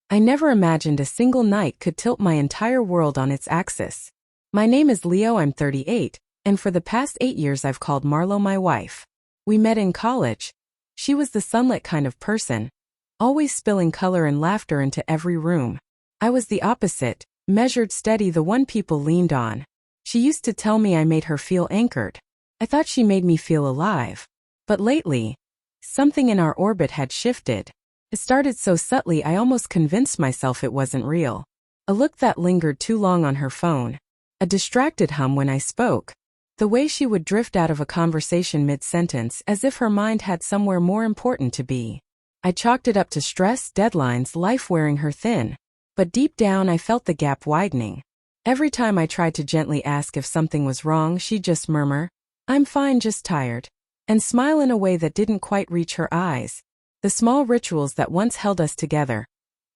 I never imagined a single night could tilt my entire world on its axis. My name is Leo, I'm 38, and for the past 8 years I've called Marlo my wife. We met in college. She was the sunlit kind of person, always spilling color and laughter into every room. I was the opposite, measured, steady, the one people leaned on. She used to tell me I made her feel anchored. I thought she made me feel alive. But lately, something in our orbit had shifted. It started so subtly I almost convinced myself it wasn't real. A look that lingered too long on her phone. A distracted hum when I spoke. The way she would drift out of a conversation mid-sentence as if her mind had somewhere more important to be. I chalked it up to stress, deadlines, life wearing her thin. But deep down I felt the gap widening. Every time I tried to gently ask if something was wrong, she'd just murmur, "I'm fine, just tired," and smile in a way that didn't quite reach her eyes. The small rituals that once held us together,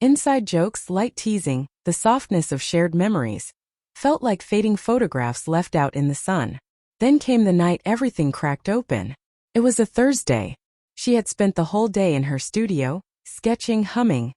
inside jokes, light teasing, the softness of shared memories, felt like fading photographs left out in the sun. Then came the night everything cracked open. It was a Thursday. She had spent the whole day in her studio, sketching, humming,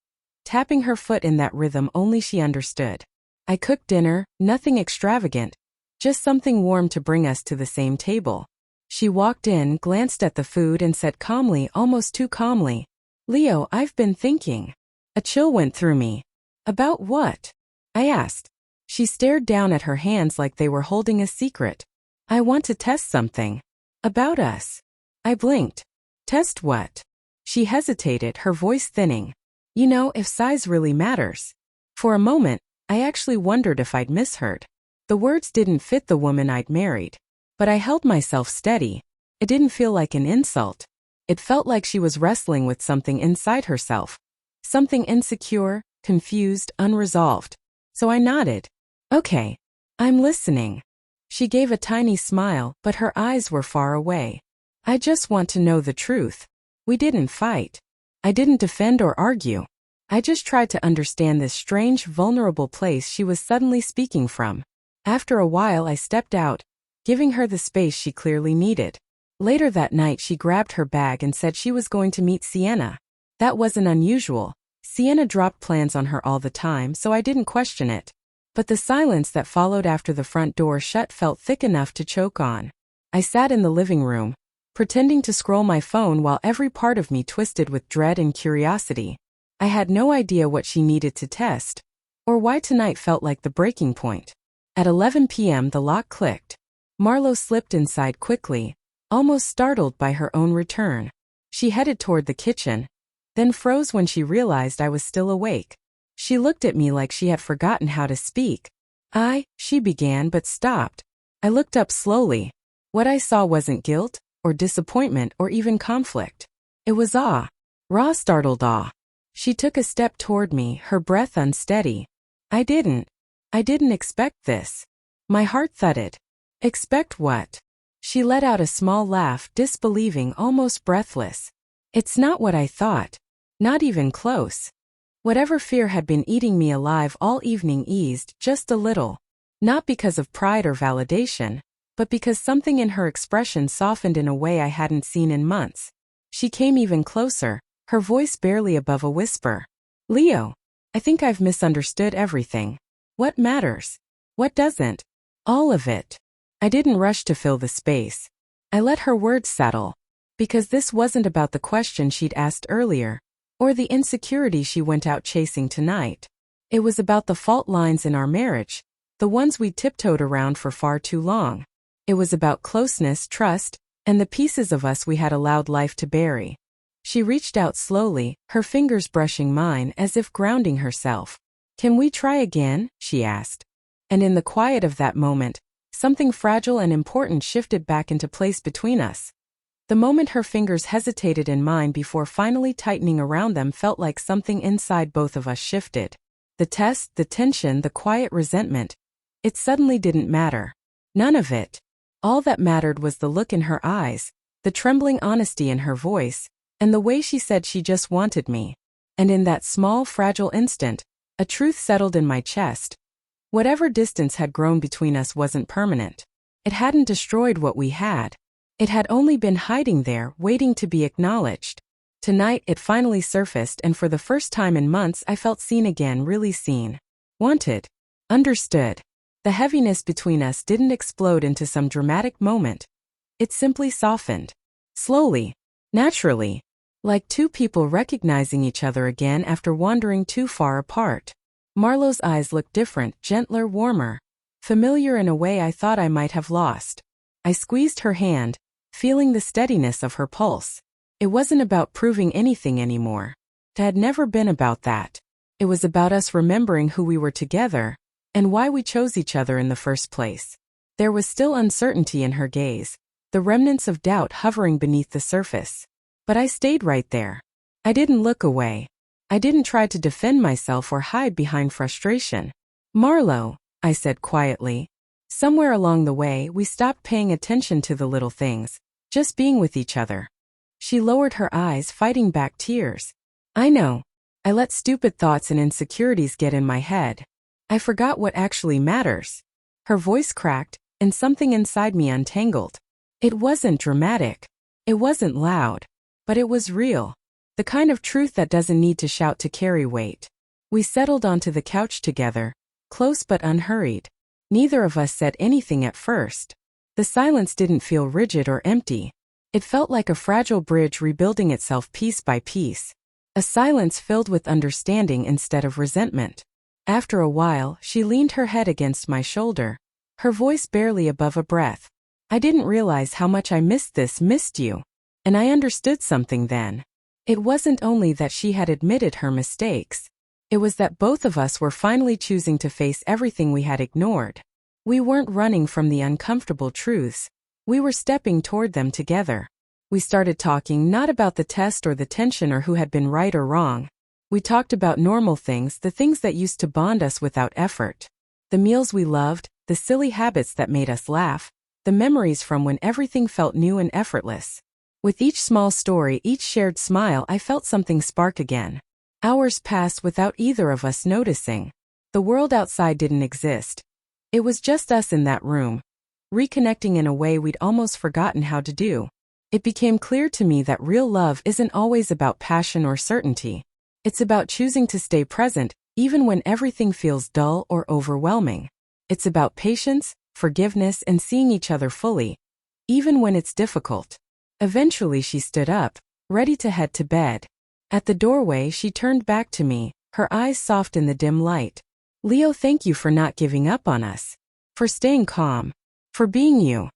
tapping her foot in that rhythm only she understood. I cooked dinner, nothing extravagant, just something warm to bring us to the same table. She walked in, glanced at the food and said calmly, almost too calmly, "Leo, I've been thinking." A chill went through me. "About what?" I asked. She stared down at her hands like they were holding a secret. "I want to test something. About us." I blinked. "Test what?" She hesitated, her voice thinning. "You know, if size really matters." For a moment, I actually wondered if I'd misheard. The words didn't fit the woman I'd married. But I held myself steady. It didn't feel like an insult. It felt like she was wrestling with something inside herself. Something insecure, confused, unresolved. So I nodded. "Okay. I'm listening." She gave a tiny smile, but her eyes were far away. "I just want to know the truth. We didn't fight. I didn't defend or argue. I just tried to understand this strange, vulnerable place she was suddenly speaking from." After a while I stepped out, giving her the space she clearly needed. Later that night she grabbed her bag and said she was going to meet Sienna. That wasn't unusual. Sienna dropped plans on her all the time, so I didn't question it. But the silence that followed after the front door shut felt thick enough to choke on. I sat in the living room, pretending to scroll my phone while every part of me twisted with dread and curiosity. I had no idea what she needed to test, or why tonight felt like the breaking point. At 11 p.m. the lock clicked. Marlo slipped inside quickly, almost startled by her own return. She headed toward the kitchen, then froze when she realized I was still awake. She looked at me like she had forgotten how to speak. She began but stopped. I looked up slowly. What I saw wasn't guilt, or disappointment, or even conflict. It was awe. Raw, startled awe. She took a step toward me, her breath unsteady. I didn't expect this. My heart thudded. Expect what? She let out a small laugh, disbelieving, almost breathless. It's not what I thought. Not even close. Whatever fear had been eating me alive all evening eased just a little. Not because of pride or validation, but because something in her expression softened in a way I hadn't seen in months. She came even closer, her voice barely above a whisper. "Leo, I think I've misunderstood everything. What matters? What doesn't? All of it." I didn't rush to fill the space. I let her words settle. Because this wasn't about the question she'd asked earlier, or the insecurity she went out chasing tonight. It was about the fault lines in our marriage, the ones we tiptoed around for far too long. It was about closeness, trust, and the pieces of us we had allowed life to bury. She reached out slowly, her fingers brushing mine as if grounding herself. "Can we try again?" she asked. And in the quiet of that moment, something fragile and important shifted back into place between us. The moment her fingers hesitated in mine before finally tightening around them felt like something inside both of us shifted. The test, the tension, the quiet resentment. It suddenly didn't matter. None of it. All that mattered was the look in her eyes, the trembling honesty in her voice, and the way she said she just wanted me. And in that small, fragile instant, a truth settled in my chest. Whatever distance had grown between us wasn't permanent. It hadn't destroyed what we had. It had only been hiding there, waiting to be acknowledged. Tonight, it finally surfaced, and for the first time in months, I felt seen again, really seen. Wanted. Understood. The heaviness between us didn't explode into some dramatic moment. It simply softened. Slowly. Naturally. Like two people recognizing each other again after wandering too far apart. Marlowe's eyes looked different, gentler, warmer. Familiar in a way I thought I might have lost. I squeezed her hand, feeling the steadiness of her pulse. It wasn't about proving anything anymore. It had never been about that. It was about us remembering who we were together, and why we chose each other in the first place. There was still uncertainty in her gaze, the remnants of doubt hovering beneath the surface. But I stayed right there. I didn't look away. I didn't try to defend myself or hide behind frustration. Marlowe, I said quietly. Somewhere along the way, we stopped paying attention to the little things, just being with each other. She lowered her eyes, fighting back tears. I know. I let stupid thoughts and insecurities get in my head. I forgot what actually matters. Her voice cracked, and something inside me untangled. It wasn't dramatic. It wasn't loud. But it was real. The kind of truth that doesn't need to shout to carry weight. We settled onto the couch together, close but unhurried. Neither of us said anything at first. The silence didn't feel rigid or empty. It felt like a fragile bridge rebuilding itself piece by piece. A silence filled with understanding instead of resentment. After a while, she leaned her head against my shoulder, her voice barely above a breath. I didn't realize how much I missed you. And I understood something then. It wasn't only that she had admitted her mistakes. It was that both of us were finally choosing to face everything we had ignored. We weren't running from the uncomfortable truths. We were stepping toward them together. We started talking not about the test or the tension or who had been right or wrong. We talked about normal things, the things that used to bond us without effort. The meals we loved, the silly habits that made us laugh, the memories from when everything felt new and effortless. With each small story, each shared smile, I felt something spark again. Hours passed without either of us noticing. The world outside didn't exist. It was just us in that room, reconnecting in a way we'd almost forgotten how to do. It became clear to me that real love isn't always about passion or certainty. It's about choosing to stay present, even when everything feels dull or overwhelming. It's about patience, forgiveness, and seeing each other fully, even when it's difficult. Eventually she stood up, ready to head to bed. At the doorway she turned back to me, her eyes soft in the dim light. Leo, thank you for not giving up on us. For staying calm. For being you.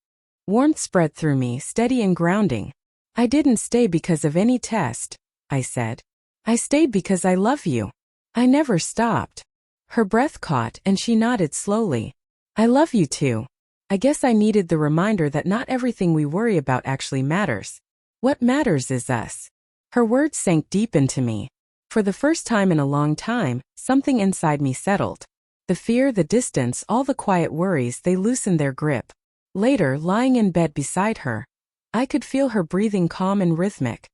Warmth spread through me, steady and grounding. I didn't stay because of any test, I said. I stayed because I love you. I never stopped. Her breath caught and she nodded slowly. I love you too. I guess I needed the reminder that not everything we worry about actually matters. What matters is us. Her words sank deep into me. For the first time in a long time, something inside me settled. The fear, the distance, all the quiet worries, they loosened their grip. Later, lying in bed beside her, I could feel her breathing calm and rhythmic.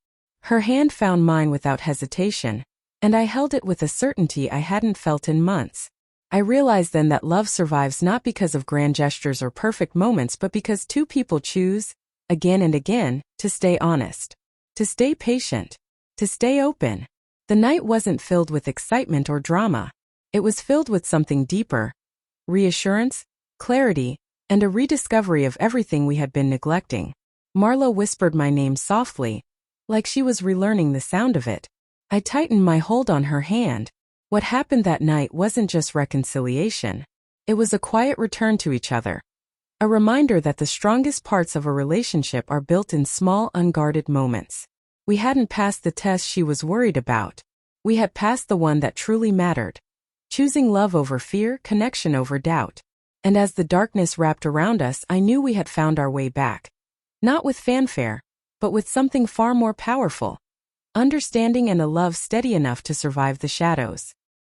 Her hand found mine without hesitation, and I held it with a certainty I hadn't felt in months. I realized then that love survives not because of grand gestures or perfect moments but because two people choose, again and again, to stay honest, to stay patient, to stay open. The night wasn't filled with excitement or drama. It was filled with something deeper, reassurance, clarity, and a rediscovery of everything we had been neglecting. Marlowe whispered my name softly, like she was relearning the sound of it. I tightened my hold on her hand. What happened that night wasn't just reconciliation. It was a quiet return to each other. A reminder that the strongest parts of a relationship are built in small, unguarded moments. We hadn't passed the test she was worried about. We had passed the one that truly mattered. Choosing love over fear, connection over doubt. And as the darkness wrapped around us, I knew we had found our way back. Not with fanfare, but with something far more powerful. Understanding and a love steady enough to survive the shadows.